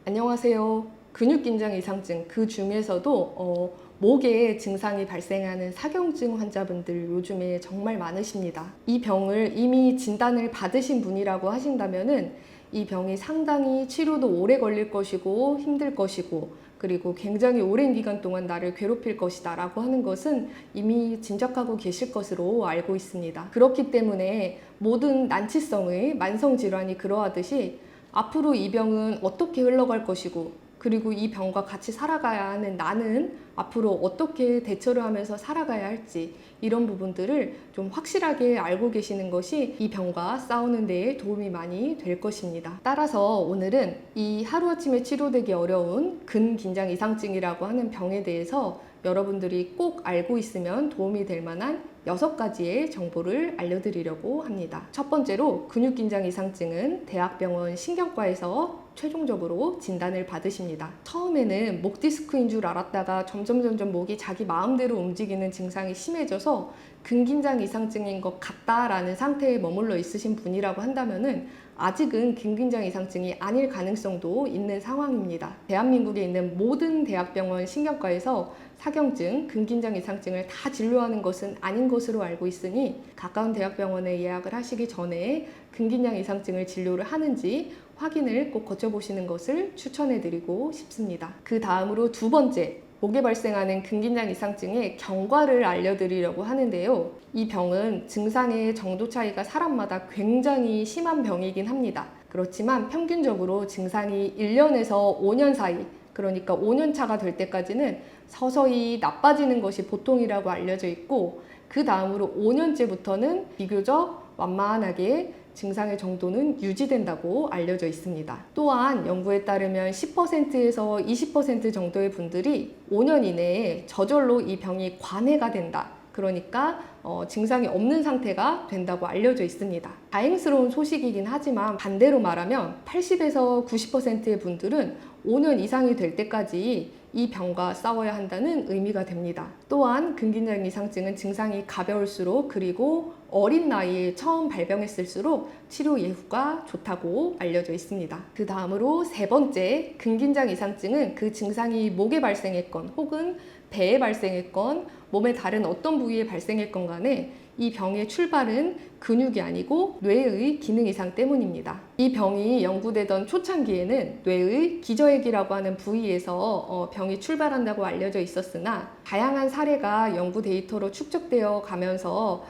안녕하세요. 근육긴장 이상증, 그 중에서도 목에 증상이 발생하는 사경증 환자분들 요즘에 정말 많으십니다. 이 병을 이미 진단을 받으신 분이라고 하신다면은 이 병이 상당히 치료도 오래 걸릴 것이고 힘들 것이고, 그리고 굉장히 오랜 기간 동안 나를 괴롭힐 것이다 라고 하는 것은 이미 짐작하고 계실 것으로 알고 있습니다. 그렇기 때문에 모든 난치성의 만성질환이 그러하듯이 앞으로 이 병은 어떻게 흘러갈 것이고, 그리고 이 병과 같이 살아가야 하는 나는 앞으로 어떻게 대처를 하면서 살아가야 할지, 이런 부분들을 좀 확실하게 알고 계시는 것이 이 병과 싸우는 데에 도움이 많이 될 것입니다. 따라서 오늘은 이 하루아침에 치료되기 어려운 근긴장 이상증이라고 하는 병에 대해서 여러분들이 꼭 알고 있으면 도움이 될 만한 6가지의 정보를 알려드리려고 합니다. 첫 번째로, 근육긴장 이상증은 대학병원 신경과에서 최종적으로 진단을 받으십니다. 처음에는 목 디스크인 줄 알았다가 점점 목이 자기 마음대로 움직이는 증상이 심해져서 근긴장 이상증인 것 같다라는 상태에 머물러 있으신 분이라고 한다면은 아직은 근긴장 이상증이 아닐 가능성도 있는 상황입니다. 대한민국에 있는 모든 대학병원 신경과에서 사경증, 근긴장 이상증을 다 진료하는 것은 아닌 것으로 알고 있으니 가까운 대학병원에 예약을 하시기 전에 근긴장 이상증을 진료를 하는지 확인을 꼭 거쳐보시는 것을 추천해드리고 싶습니다. 그 다음으로 두 번째, 목에 발생하는 근긴장 이상증의 경과를 알려드리려고 하는데요. 이 병은 증상의 정도 차이가 사람마다 굉장히 심한 병이긴 합니다. 그렇지만 평균적으로 증상이 1년에서 5년 사이, 그러니까 5년 차가 될 때까지는 서서히 나빠지는 것이 보통이라고 알려져 있고, 그 다음으로 5년째부터는 비교적 완만하게 증상의 정도는 유지된다고 알려져 있습니다. 또한 연구에 따르면 10%에서 20% 정도의 분들이 5년 이내에 저절로 이 병이 관해가 된다. 그러니까 증상이 없는 상태가 된다고 알려져 있습니다. 다행스러운 소식이긴 하지만 반대로 말하면 80에서 90%의 분들은 5년 이상이 될 때까지 이 병과 싸워야 한다는 의미가 됩니다. 또한 근긴장 이상증은 증상이 가벼울수록, 그리고 어린 나이에 처음 발병했을수록 치료 예후가 좋다고 알려져 있습니다. 그 다음으로 세 번째, 근긴장 이상증은 그 증상이 목에 발생했건 혹은 배에 발생했건 몸의 다른 어떤 부위에 발생했건 간에 이 병의 출발은 근육이 아니고 뇌의 기능 이상 때문입니다. 이 병이 연구되던 초창기에는 뇌의 기저핵이라고 하는 부위에서 병이 출발한다고 알려져 있었으나, 다양한 사례가 연구 데이터로 축적되어 가면서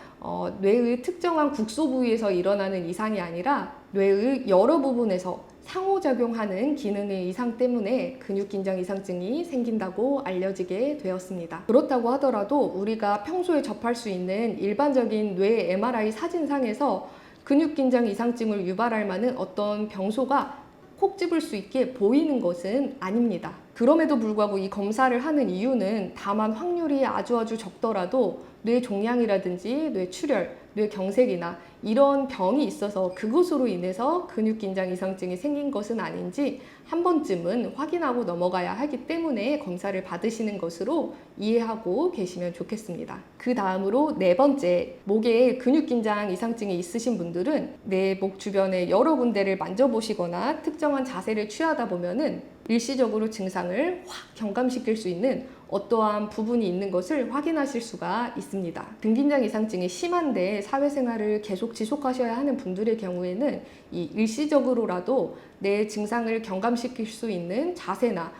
뇌의 특정한 국소 부위에서 일어나는 이상이 아니라 뇌의 여러 부분에서 상호작용하는 기능의 이상 때문에 근육긴장 이상증이 생긴다고 알려지게 되었습니다. 그렇다고 하더라도 우리가 평소에 접할 수 있는 일반적인 뇌 MRI 사진상에서 근육긴장 이상증을 유발할 만한 어떤 병소가 콕 집을 수 있게 보이는 것은 아닙니다. 그럼에도 불구하고 이 검사를 하는 이유는 다만 확률이 아주 적더라도 뇌 종양이라든지 뇌 출혈, 뇌 경색이나 이런 병이 있어서 그것으로 인해서 근육긴장 이상증이 생긴 것은 아닌지 한 번쯤은 확인하고 넘어가야 하기 때문에 검사를 받으시는 것으로 이해하고 계시면 좋겠습니다. 그 다음으로 네 번째, 목에 근육긴장 이상증이 있으신 분들은 내 목 주변에 여러 군데를 만져보시거나 특정한 자세를 취하다 보면은 일시적으로 증상을 확 경감시킬 수 있는 어떠한 부분이 있는 것을 확인하실 수가 있습니다. 근긴장 이상증이 심한데 사회생활을 계속 지속하셔야 하는 분들의 경우에는 이 일시적으로라도 내 증상을 경감시킬 수 있는 자세나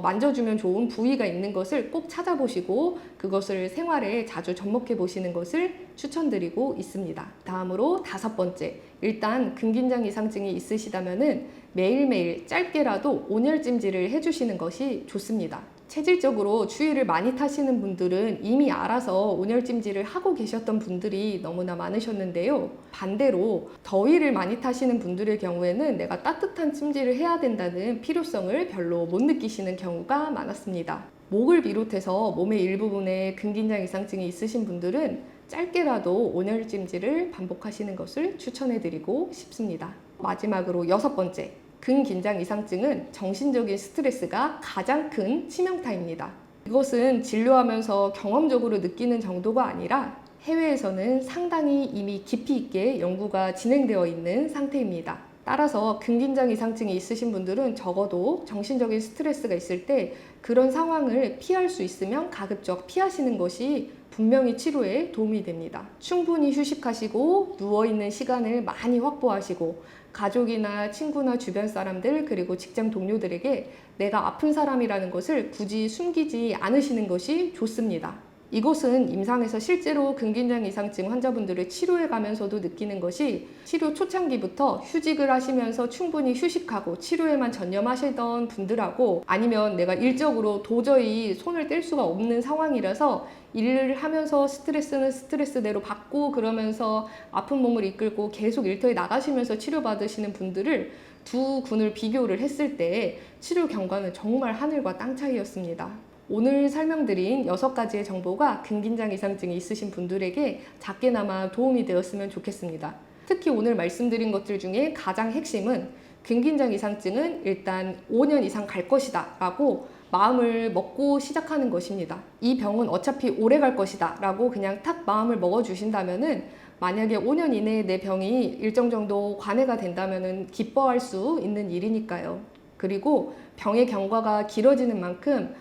만져주면 좋은 부위가 있는 것을 꼭 찾아보시고 그것을 생활에 자주 접목해 보시는 것을 추천드리고 있습니다. 다음으로 다섯 번째, 일단 근긴장 이상증이 있으시다면은 매일매일 짧게라도 온열찜질을 해주시는 것이 좋습니다. 체질적으로 추위를 많이 타시는 분들은 이미 알아서 온열찜질을 하고 계셨던 분들이 너무나 많으셨는데요. 반대로 더위를 많이 타시는 분들의 경우에는 내가 따뜻한 찜질을 해야 된다는 필요성을 별로 못 느끼시는 경우가 많았습니다. 목을 비롯해서 몸의 일부분에 근긴장 이상증이 있으신 분들은 짧게라도 온열찜질을 반복하시는 것을 추천해드리고 싶습니다. 마지막으로 여섯 번째, 근긴장 이상증은 정신적인 스트레스가 가장 큰 치명타입니다. 이것은 진료하면서 경험적으로 느끼는 정도가 아니라 해외에서는 상당히 이미 깊이 있게 연구가 진행되어 있는 상태입니다. 따라서 근긴장 이상증이 있으신 분들은 적어도 정신적인 스트레스가 있을 때 그런 상황을 피할 수 있으면 가급적 피하시는 것이 분명히 치료에 도움이 됩니다. 충분히 휴식하시고 누워있는 시간을 많이 확보하시고 가족이나 친구나 주변 사람들 그리고 직장 동료들에게 내가 아픈 사람이라는 것을 굳이 숨기지 않으시는 것이 좋습니다. 이곳은 임상에서 실제로 근긴장 이상증 환자분들을 치료해 가면서도 느끼는 것이 치료 초창기부터 휴직을 하시면서 충분히 휴식하고 치료에만 전념하시던 분들하고 아니면 내가 일적으로 도저히 손을 뗄 수가 없는 상황이라서 일을 하면서 스트레스는 스트레스대로 받고 그러면서 아픈 몸을 이끌고 계속 일터에 나가시면서 치료받으시는 분들을 두 군을 비교를 했을 때 치료 경과는 정말 하늘과 땅 차이였습니다. 오늘 설명드린 6가지의 정보가 근긴장 이상증이 있으신 분들에게 작게나마 도움이 되었으면 좋겠습니다. 특히 오늘 말씀드린 것들 중에 가장 핵심은 근긴장 이상증은 일단 5년 이상 갈 것이다 라고 마음을 먹고 시작하는 것입니다. 이 병은 어차피 오래 갈 것이다 라고 그냥 탁 마음을 먹어주신다면은 만약에 5년 이내에 내 병이 일정 정도 관해가 된다면은 기뻐할 수 있는 일이니까요. 그리고 병의 경과가 길어지는 만큼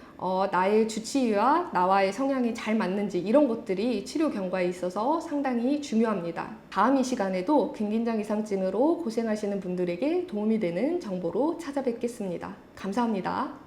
나의 주치의와 나와의 성향이 잘 맞는지 이런 것들이 치료 경과에 있어서 상당히 중요합니다. 다음 이 시간에도 근긴장 이상증으로 고생하시는 분들에게 도움이 되는 정보로 찾아뵙겠습니다. 감사합니다.